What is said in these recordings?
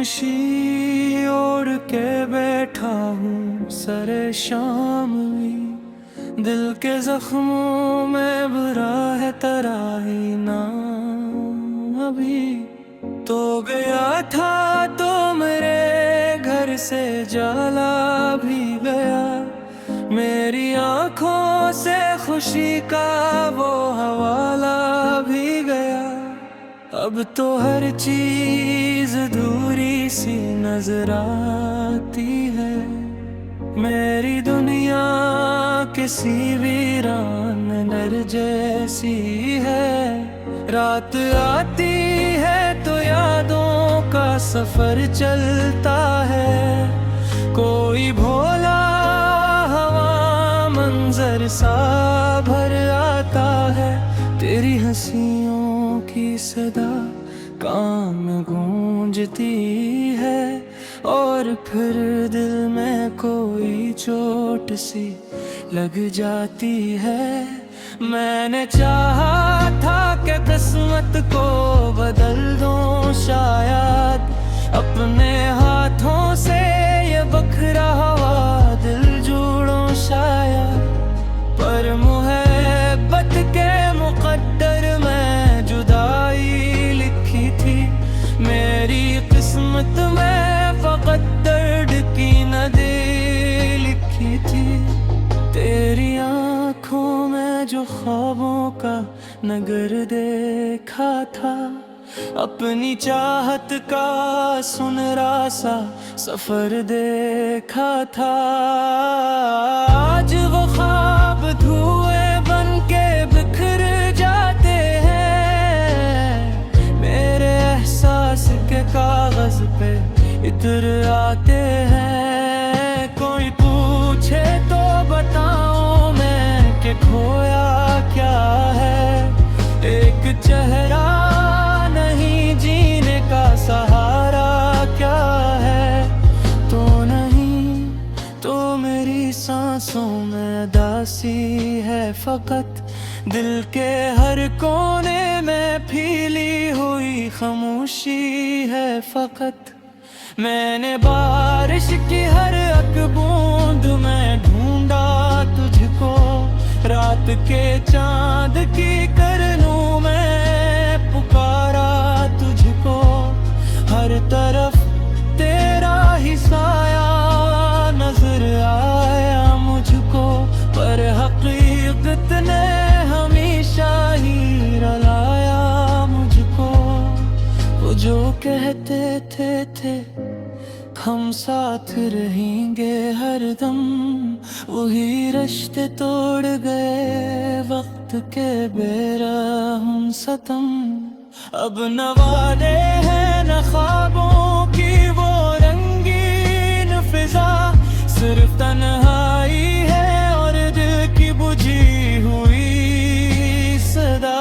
खामोशी ओढ़ के बैठा हूँ सरे शाम भी, दिल के जख्मों में बुरा है तराही ना अभी। तो गया था तो मेरे घर से जाला भी गया, मेरी आंखों से खुशी का वो हवाला भी गया। अब तो हर चीज अधूरी सी नजर आती है, मेरी दुनिया किसी वीरान नर जैसी है। रात आती है तो यादों का सफर चलता है, कोई भोला हवा मंजर सा भर आता है। तेरी हंसियों की सदा कान में गूंजती है, और फिर दिल में कोई चोट सी लग जाती है। मैंने चाहा था कि किस्मत को बदल दूं शायद, अपने हाथों से ये बखरा हुआ दिल जोड़ूं शायद। पर मुहब्बत के मुकद्दर में जुदाई लिखी थी, मेरी किस्मत में फकत दर्द की नदी लिखी थी। तेरी आँखों में जो ख्वाबों का नगर देखा था, अपनी चाहत का सुनहरा सा सफर देखा था। आज वो ख्वाब धुएं बन के बिखर जाते हैं, मेरे एहसास के कागज पे इतर आते हैं। कोई पूछे तो बताऊं मैं कि खोया क्या है, एक चेहरा नहीं जीने का सहारा क्या है। तो नहीं तो मेरी सांसों में दासी है फकत, दिल के हर कोने में फैली हुई खामोशी है फकत। मैंने बारिश की हर एक बूंद में ढूंढा तुझको, रात के चांद की करनों में पुकारा तुझको। हर तरफ तेरा ही साया नजर आया मुझको, पर हकीकत ने हमेशा ही रुलाया मुझको। वो जो कहते थे हम साथ रहेंगे हरदम, वही रिश्ते तोड़ गए वक्त के बेरहम सतम। अब न वादे हैं न ख्वाबों की वो रंगीन फिजा, सिर्फ तन्हाई है और दिल की बुझी हुई सदा।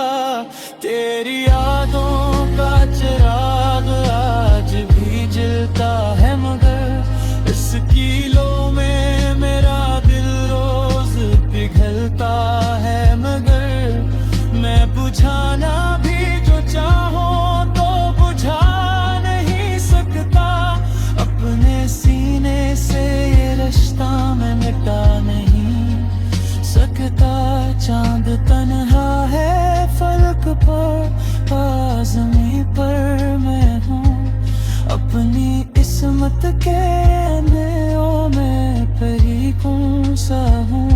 तेरी यादों का चिराग आज भी जलता है, मगर इस कीलों में मेरा दिल रोज पिघलता है। मगर मैं बुझाना भी जो चाहूं तो बुझा नहीं सकता, अपने सीने से ये रिश्ता मैं मिटा नहीं सकता। चांद तन्हा है फलक पर, आज़मी पर मैं हूँ अपनी किस्मत के अंधेरों में परी कौन सा हूँ।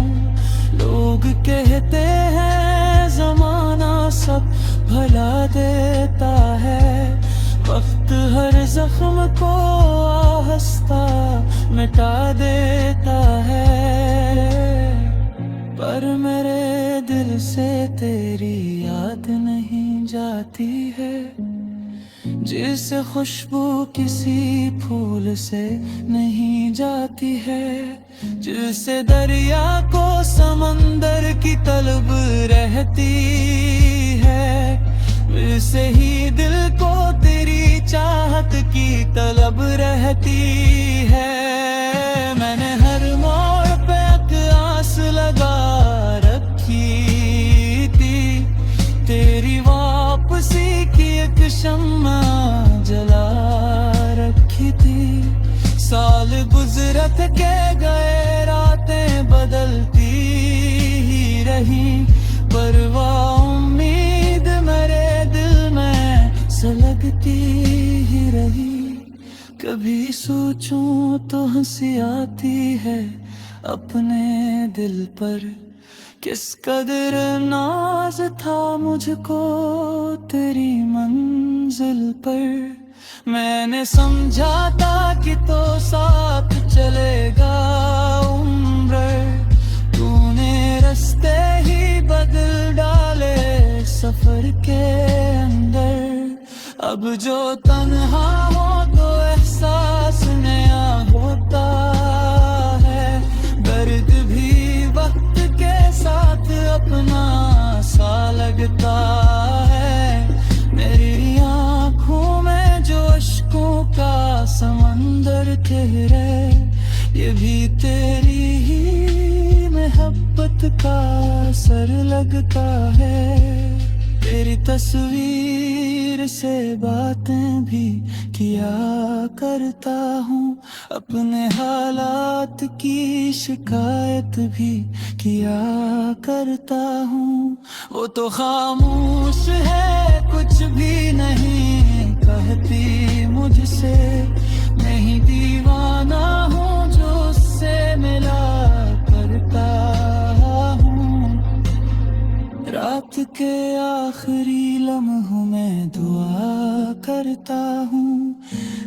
लोग कहते हैं जमाना सब भला देता है, वक्त हर जख्म को आहिस्ता मिटा देता है। पर मेरे दिल से तेरी याद नहीं जाती है, जिससे खुशबू किसी फूल से नहीं जाती है। जिससे दरिया को समंदर की तलब रहती है, वैसे ही दिल को तेरी चाहत की तलब रहती है। मैंने हर मोड़ पे एक आस लगा रखी थी, तेरी वापसी की एक शम्मा जला रखी साल गुजरत के गए, रातें बदलती ही रही, परवाह उम्मीद मेरे दिल में सुलगती ही रही। कभी सोचूं तो हंसी आती है अपने दिल पर, किस कदर नाज था मुझको तेरी मंजिल पर। मैंने समझा था कि तो साथ चलेगा उम्र, तूने रास्ते ही बदल डाले सफर के अंदर। अब जो तन्हा हो तो एहसास नया होता है, दर्द भी वक्त के साथ अपना सा लगता है। मेरी आँखों में जो अश्कों का समंदर ठहरे, ये भी तेरी ही मोहब्बत का असर लगता है। तेरी तस्वीर से बातें भी किया करता हूँ, अपने हालात की शिकायत भी किया करता हूँ। वो तो खामोश है, कुछ भी नहीं कहती मुझसे, नहीं दीवाना हूँ जो उससे मिला करता हूँ। रात के आखिरी लम्हों में दुआ करता हूँ,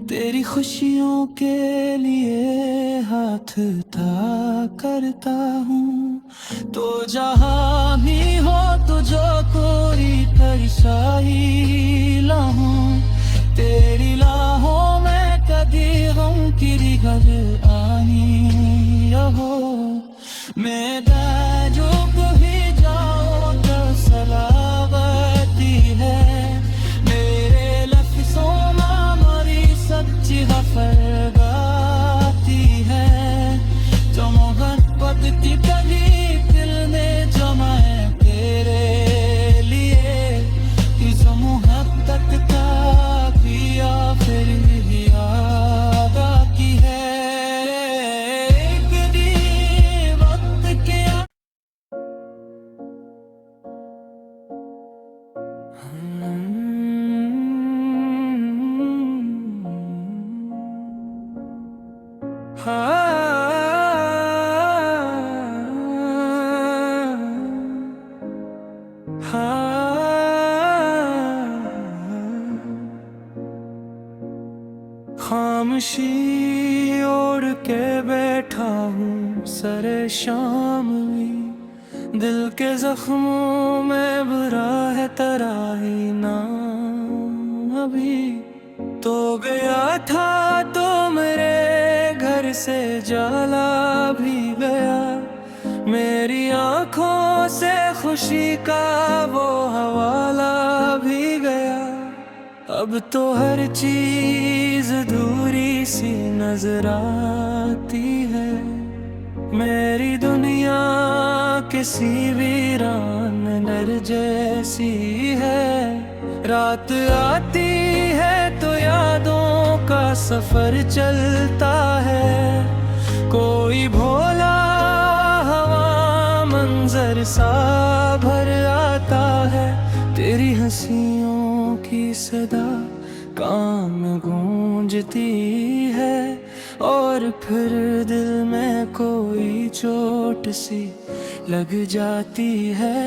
तेरी खुशियों के लिए हाथ था करता हूँ। तो जहाँ भी हो तो जो कोई तरसाई लाहूं, तेरी लाहों में कभी गम की रिगत आनी हो। मैं जो कभी जाओ तो सलावती है, मेरे लफ्ज़ों में मरी सच्ची गफर गाती है। जो मोहब्बत की कभी दिल में जमा है तेरे लिए, इस मोहब्बत का पिया फिर याद आती है। एक दिन वक्त के खामोशी ओढ़ के बैठा हूँ सरे शाम भी, दिल के जख्मों में बुरा है तराही ना अभी। तो गया था तो मेरे घर से जाला भी गया, मेरी आँखों से खुशी का वो हवाला भी गया। अब तो हर चीज अधूरी सी नजर आती है, मेरी दुनिया किसी वीरान नर जैसी है। रात आती है तो यादों का सफर चलता है, कोई भोला हवा मंजर सा भर आता है। तेरी हंसियों की सदा कान में गूंजती है, और फिर दिल में कोई चोट सी लग जाती है।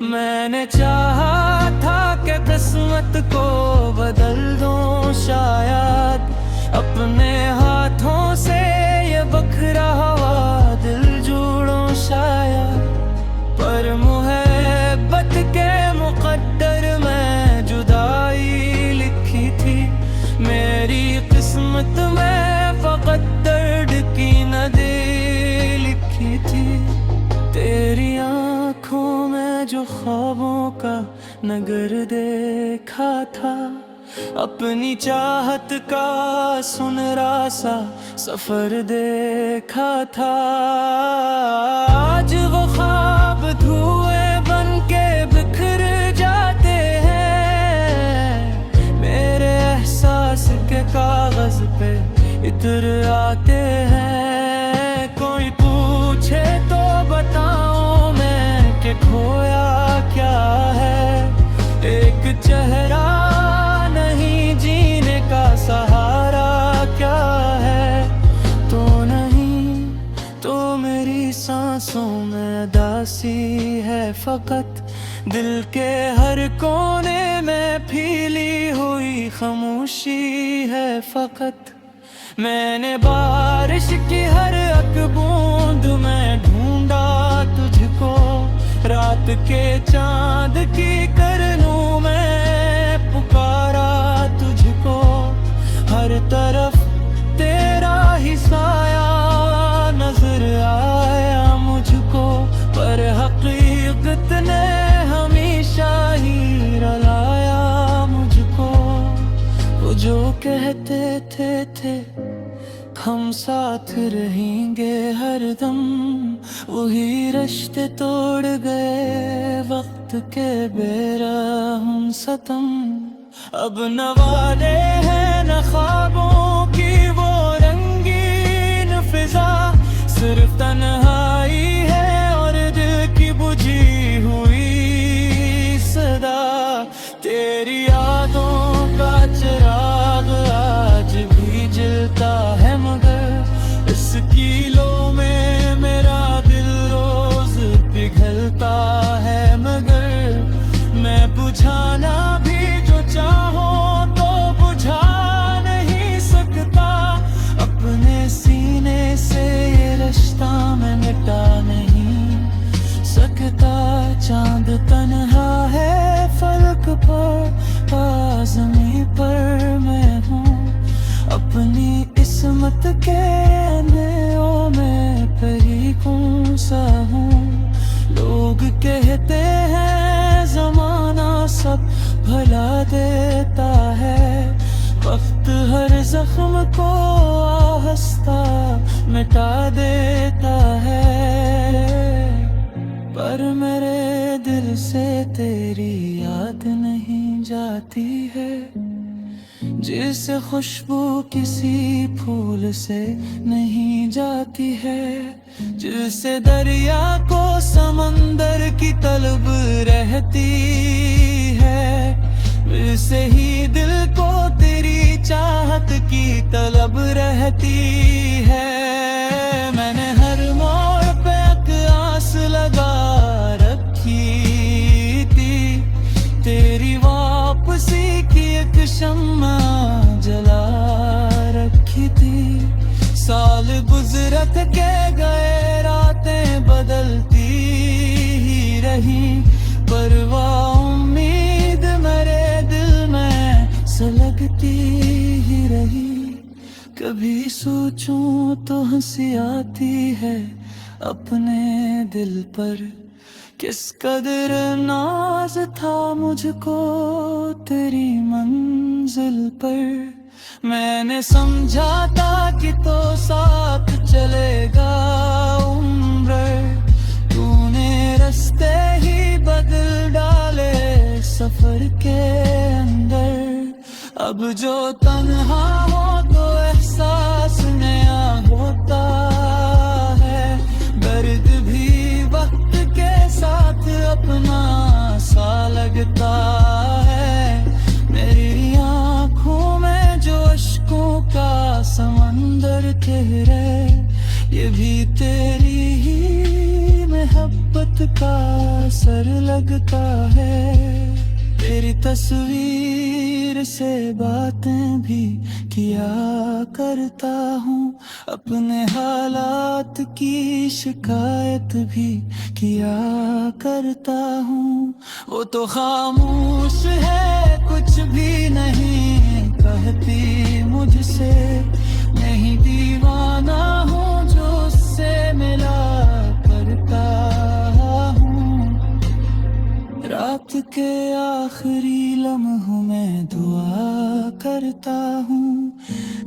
मैंने चाहा था कि किस्मत को बदल दूं शायद, अपने हाथों से ये बखरा हुआ दिल जोड़ूं शायद। पर मोहब्बत के मुकद्दर में जुदाई लिखी थी, मेरी किस्मत में फकत दर्द की नदी लिखी थी। तेरी आँखों में जो ख्वाबों का नगर देखा था, अपनी चाहत का सुनहरा सा सफर देखा था। आज वो ख्वाब धुएं बन के बिखर जाते हैं, मेरे एहसास के कागज पे इत्र आते हैं। कोई पूछे तो बताऊं मैं कि खोया क्या है। एक चेहरा नहीं, जीने का सहारा क्या है। तो नहीं तो मेरी सांसों में दासी है फकत। दिल के हर कोने में फैली हुई खामोशी है फकत। मैंने बारिश की हर एक बूंद में ढूंढा तुझको। रात के चांद की करनूं में पुकारा तुझको। हर तरफ तेरा ही साया नजर आया मुझको। पर हकीकत ने हमेशा ही रुलाया मुझको। वो जो कहते थे हम साथ रहेंगे हरदम, वही रिश्ते तोड़ गए वक्त के बेरहम सितम। अब न वादे हैं न ख्वाबों की वो रंगीन फिजा। सिर्फ तन्हाई है और दिल की बुझी हुई सदा। तेरी यादों का चिराग आज भी जलता है, मगर इस कीलों में मेरा दिल रोज पिघलता है। मगर मैं बुझाना भी जो चाहूं तो बुझा नहीं सकता। अपने सीने से ये रिश्ता मैं मिटा नहीं सकता। चांद तन्हा है फलक पर, आज़मी पर मैं हूँ। अपनी किस्मत के अंधेरों में परी कौन सा हूँ। लोग कहते हैं जमाना सब भला देता है। वक्त हर जख्म को आहिस्ता मिटा देता है। पर मेरे दिल से तेरी याद नहीं जाती है। जिसे खुशबू किसी फूल से नहीं जाती है। जिसे दरिया को समंदर की तलब रहती है। वैसे ही दिल को तेरी चाहत की तलब रहती है। मैंने हर मोड़ पे एक आस लगा रखी थी। तेरी वापसी की एक शम्मा जला रखी थी। साल गुजरत के गए, रातें बदलती ही रही। परवाह उम्मीद मेरे दिल में सुलगती ही रही। कभी सोचूं तो हंसी आती है अपने दिल पर। किस कदर नाज था मुझको तेरी मंजिल पर। मैंने समझा था कि तो साथ चलेगा उम्र। तूने रास्ते ही बदल डाले सफर के अंदर। अब जो तन्हा हो तो एहसास नया होता है। दर्द भी वक्त के साथ अपना सा लगता है। मेरी आँखों में जो अश्कों का समंदर ठहरे, ये भी तेरी ही मोहब्बत का असर लगता है। तेरी तस्वीर से बातें भी किया करता हूँ। अपने हालात की शिकायत भी किया करता हूँ। वो तो खामोश है, कुछ भी नहीं कहती मुझसे। नहीं दीवाना हूँ जो उससे मिला करता हूँ। रात के आखिरी लम्हों में दुआ करता हूँ।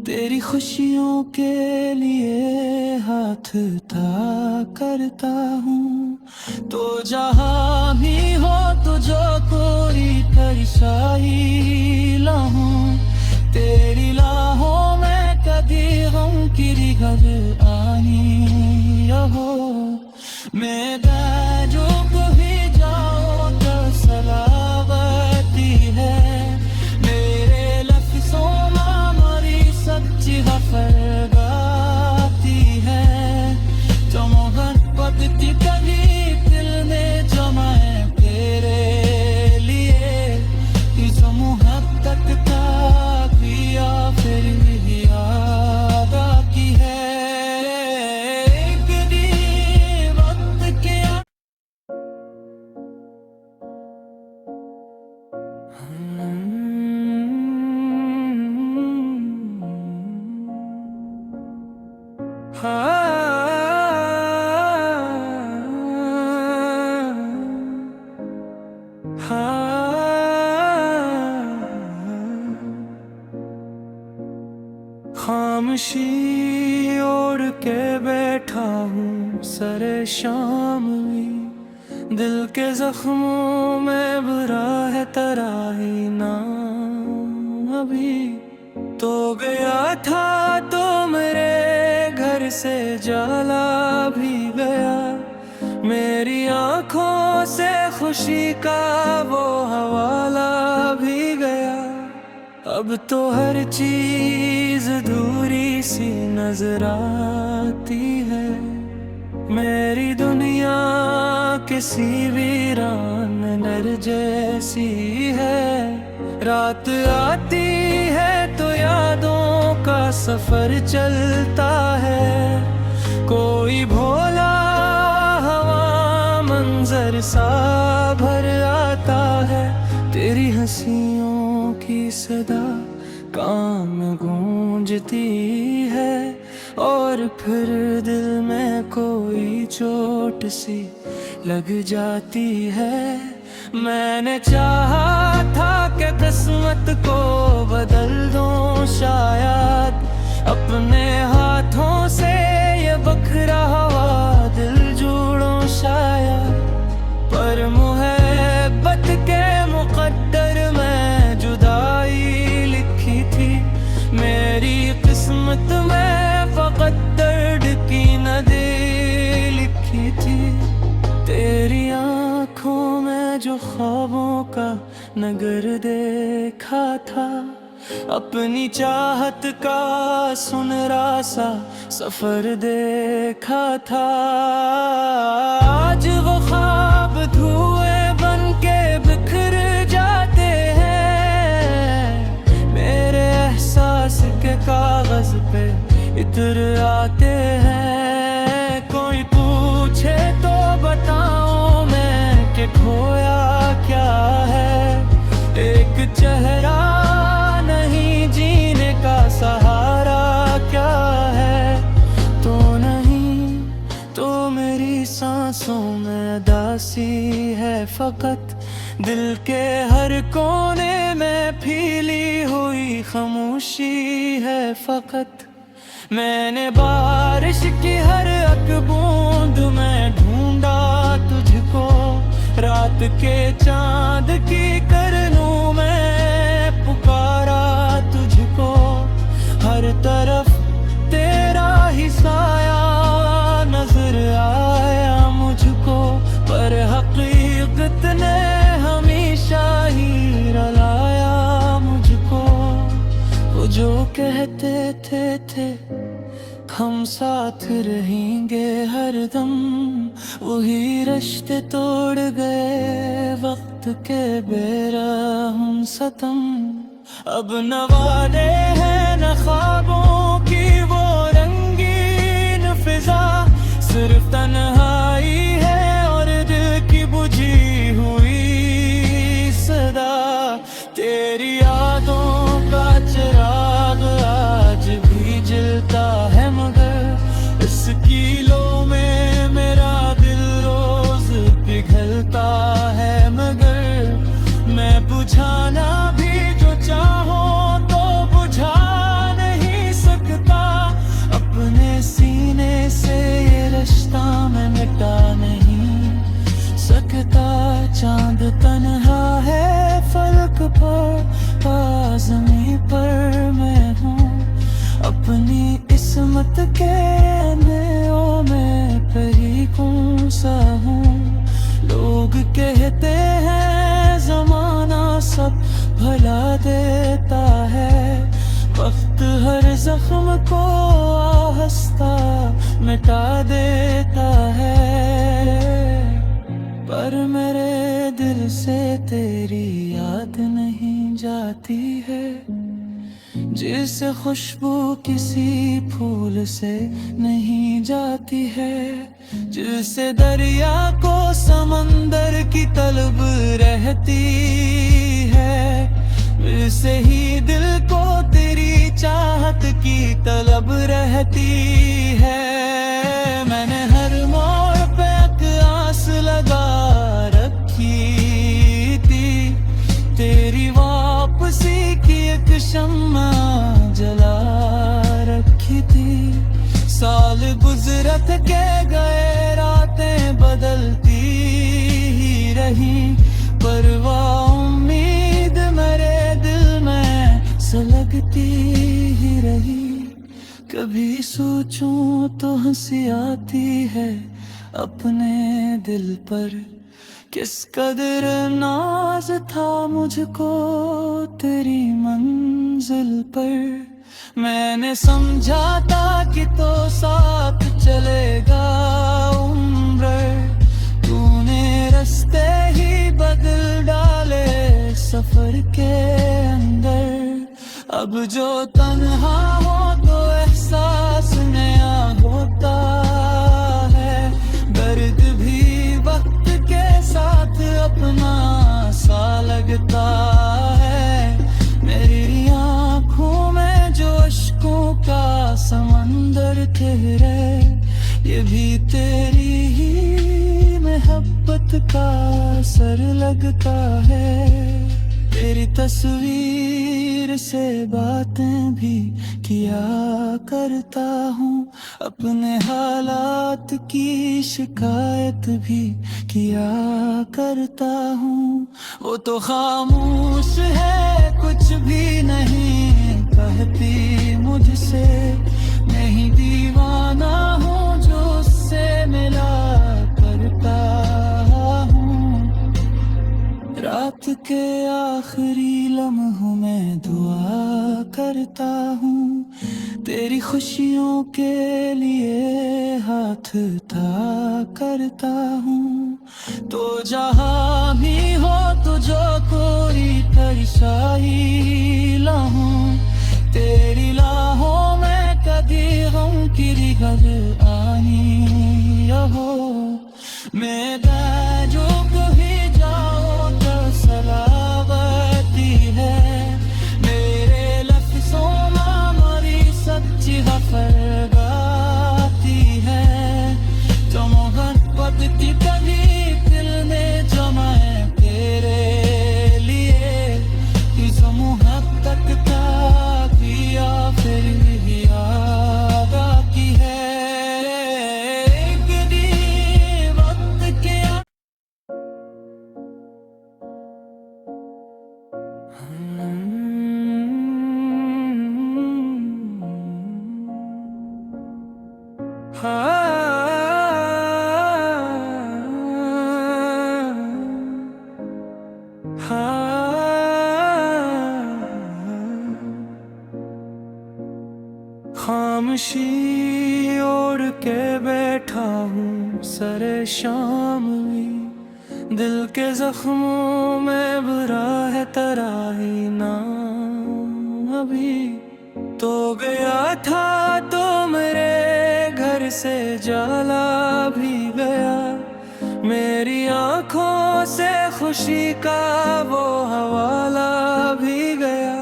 तेरी खुशियों के लिए हाथ था करता हूँ। तो जहाँ भी हो तो जो कोई तरसाई लाहूं। तेरी लाहों में Hadi gam kiri gar aani ho मैं जो कभी जाऊं तो सलावती है मेरे लफ्ज़ों में मरी सच्ची गफर गाती है जो मोहब्बत की कभी दिल में जमाए तेरे लिए इस मोहब्बत का पिया फिर भी याद आती है एक दिन वक्त के खामोशी ओढ़ के बैठा हूँ सरे शाम भी दिल के जख्मों में बुरा है तराही ना अभी तो गया था तो मेरे घर से जाला भी गया मेरी आंखों से खुशी का वो हवाला भी गया अब तो हर चीज अधूरी सी नजर आती है मेरी दुनिया किसी वीरान नर जैसी है रात आती है तो यादों का सफर चलता है कोई भोला हवा मंजर सा भर आता है तेरी हंसियों की सदा कान में गूंजती है और फिर दिल में कोई चोट सी लग जाती है मैंने चाहा था कि किस्मत को बदल दूं शायद अपने हाथों से ये बखरा हुआ दिल जोड़ूं शायद पर मोहब्बत के मुकद्दर में जुदाई लिखी थी मेरी किस्मत में फकत दर्द की नदी लिखी थी तेरी आँखों में जो ख्वाबों का नगर देखा था अपनी चाहत का सुनहरा सा सफर देखा था आज वो ख्वाब धुएं बन के बिखर जाते हैं मेरे एहसास के कागज पे इतर आते हैं कोई पूछे तो बताऊं मैं कि खोया क्या है एक चेहरा नहीं जीने का सहारा क्या है तो नहीं तो मेरी सांसों में दासी है फकत दिल के हर कोने में फैली हुई खामोशी है फकत मैंने बारिश की हर एक बूंद में ढूंढा तुझको रात के चांद की करनों में पुकारा तुझको हर तरफ तेरा ही साया नजर आया मुझको पर हकीकत ने हमेशा ही रुलाया मुझको वो जो कहते थे हम साथ रहेंगे हरदम वही रिश्ते तोड़ गए वक्त के बेरहम सतम अब न वादे हैं न ख्वाबों की वो रंगीन फिजा सिर्फ तन्हाई है और दिल की बुझी हुई सदा तेरी यादों का चिराग आज भी जलता है मगर इस कीलों में मेरा दिल रोज पिघलता है मगर मैं बुझाना भी जो चाहूं तो बुझा नहीं सकता अपने सीने से ये रिश्ता मैं मिटा नहीं के अंधेरों में परी कौन सा हूँ। लोग कहते हैं जमाना सब भला देता है, वक्त हर जख्म को आहिस्ता मिटा देता है। पर मेरे दिल से तेरी याद नहीं जाती है, जिसे खुशबू किसी फूल से नहीं जाती है, जिसे दरिया को समंदर की तलब रहती है, वैसे ही दिल को तेरी चाहत की तलब रहती है। मैंने हर मोड़ पे एक आस लगा रखी थी, तेरी वापसी की एक शम्मा जला रखी थी। साल गुजरत के गए, रातें बदलती ही रही, परवाह उम्मीद मेरे दिल में सुलगती ही रही। कभी सोचूं तो हंसी आती है अपने दिल पर, किस कदर नाज था मुझको तेरी मंजिल पर। मैंने समझा था कि तो साथ चलेगा उम्र, तूने रास्ते ही बदल डाले सफर के अंदर। अब जो तन्हा हो तो एहसास नया होता है, दर्द भी वक्त के साथ अपना सा लगता है। मेरी आँखों में जो अश्कों का समंदर ठहरे, ये भी तेरी ही मोहब्बत का असर लगता है। तेरी तस्वीर से बातें भी किया करता हूँ, अपने हालात की शिकायत भी किया करता हूँ। वो तो खामोश है, कुछ भी नहीं कहती मुझसे, नहीं दीवाना हूँ जो उससे मिला करता हूँ। रात के आखिरी लम्हों में दुआ करता हूँ, तेरी खुशियों के लिए हाथ था करता हूँ। तो जहाँ भी हो तो जो कोई तरशाई लाहूं, तेरी लाहों में कभी गम की रिहर आनी हो। मैं जो कहीं जाओ तो सलावती है, मेरे लफ्ज़ों में हमारी सच्ची खबर गाती है। जो मोहब्बत की कभी दिल में जमाए तेरे लिए, इस मोहब्बत का किया फिर भी याद आती है। एक दिन वक्त के खामोशी ओढ़ के बैठा हूँ सरे शाम भी, दिल के जख्मों में बुरा है तराही ना अभी। तो गया था तो मेरे घर से जाला भी गया, मेरी आँखों से खुशी का वो हवाला भी गया।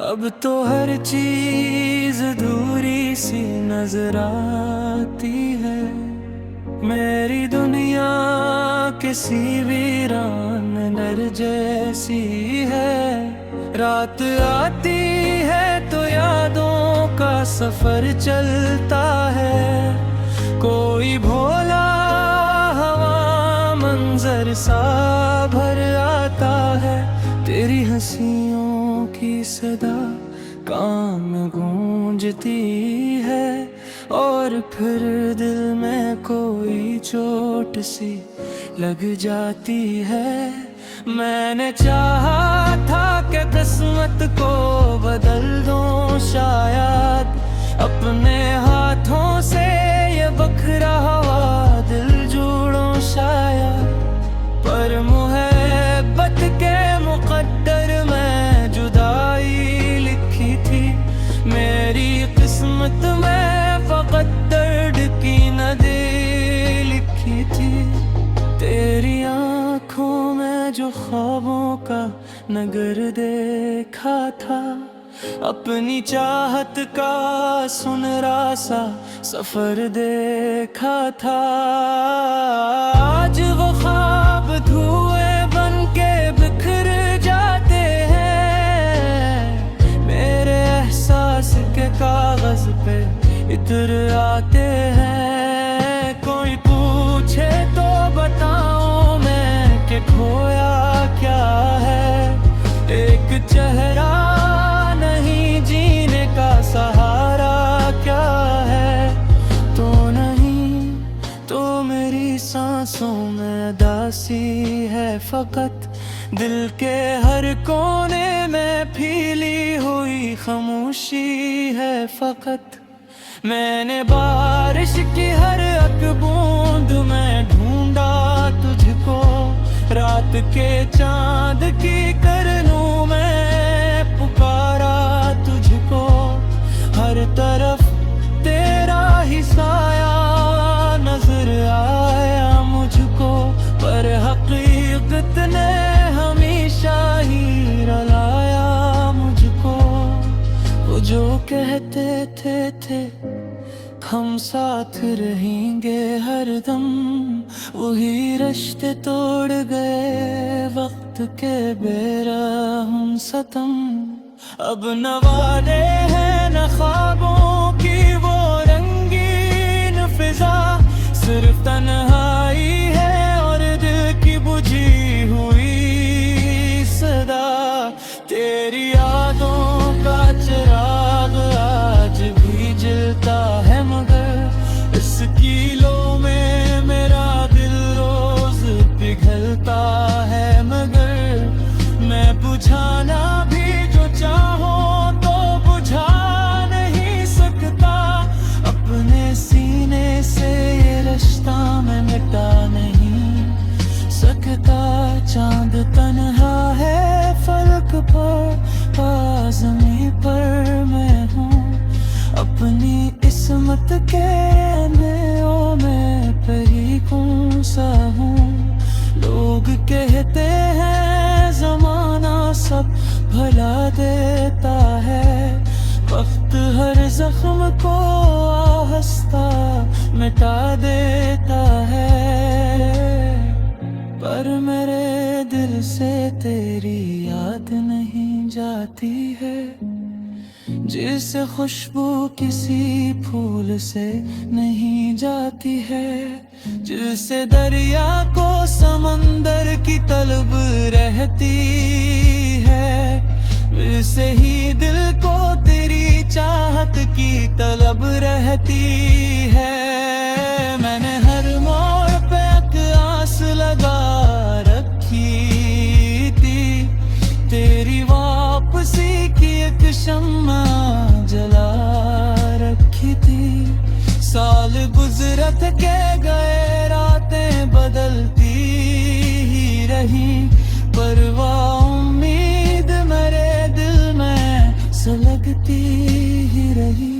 अब तो हर चीज अधूरी सी नजर आती है, मेरी दुनिया किसी वीरान नर जैसी है। रात आती है तो यादों का सफर चलता है, कोई भोला हवा मंजर सा भर आता है। तेरी हंसियों की सदा कान में गूंजती है, और फिर दिल में कोई चोट सी लग जाती है। मैंने चाहा था कि किस्मत को बदल दूं, शायद अपने हाथों से ये बखरा हुआ दिल जोड़ूं शायद, पर मुहब्बत के मुकद्दर में जुदाई लिखी थी। मेरी किस्मत में फकत दर्द की नदी लिखी थी। तेरी आँखों में जो ख्वाबों का नगर देखा था, अपनी चाहत का सुनहरा सा सफर देखा था। आज वो ख्वाब धुएं बन के बिखर जाते हैं, मेरे एहसास के कागज पे इतर आते हैं। कोई पूछे तो बताऊं मैं कि खोया क्या है, एक चेहरा नहीं, जीने का सहारा क्या है। तो नहीं तो मेरी सांसों में दासी है फकत, दिल के हर कोने में फैली हुई खामोशी है फकत। मैंने बारिश की हर एक बूंद में ढूंढा तुझको, रात के चांद की करनों में पुकारा तुझको। हर तरफ तेरा ही साया नजर आया मुझको, पर हकीकत ने हमेशा ही रुलाया मुझको। वो जो कहते थे हम साथ रहेंगे हरदम, वही रिश्ते तोड़ गए वक्त के बेरहम सतम। अब न वादे हैं न ख्वाबों की वो रंगीन फिजा, सिर्फ तन्हाई है और दिल की बुझी हुई सदा। तेरी यादों का चिराग आज भी जलता है, मगर इस कीलों में मेरा दिल रोज पिघलता है। मगर मैं बुझाना भी जो चाहूं तो बुझा नहीं सकता, अपने सीने से ये रिश्ता मैं मिटा नहीं सकता। चांद तन्हा है फलक पर, आज़मी पर मैं हूँ अपनी किस्मत के अंधेरों में परी कौन सा हूँ। लोग कहते हैं जमाना सब भला देता है, वक्त हर जख्म को आहिस्ता मिटा देता है। पर मेरे दिल से तेरी याद नहीं जाती है, जिसे खुशबू किसी फूल से नहीं जाती है। जिसे दरिया को समंदर की तलब रहती है, वैसे ही दिल को तेरी चाहत की तलब रहती है। मैंने हर मोड़ पे एक आस लगा रखी थी, तेरी वापसी की एक शम्मा जला रखी थी। साल गुजरत के गए, रातें बदलती ही रही, पर वो उम्मीद मेरे दिल में सुलगती ही रही।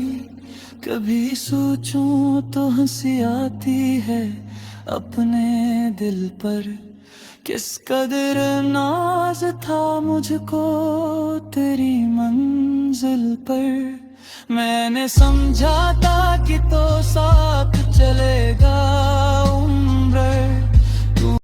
कभी सोचूं तो हंसी आती है अपने दिल पर, किस कदर नाज था मुझको तेरी मंजिल पर। मैंने समझा था कि तो साथ चलेगा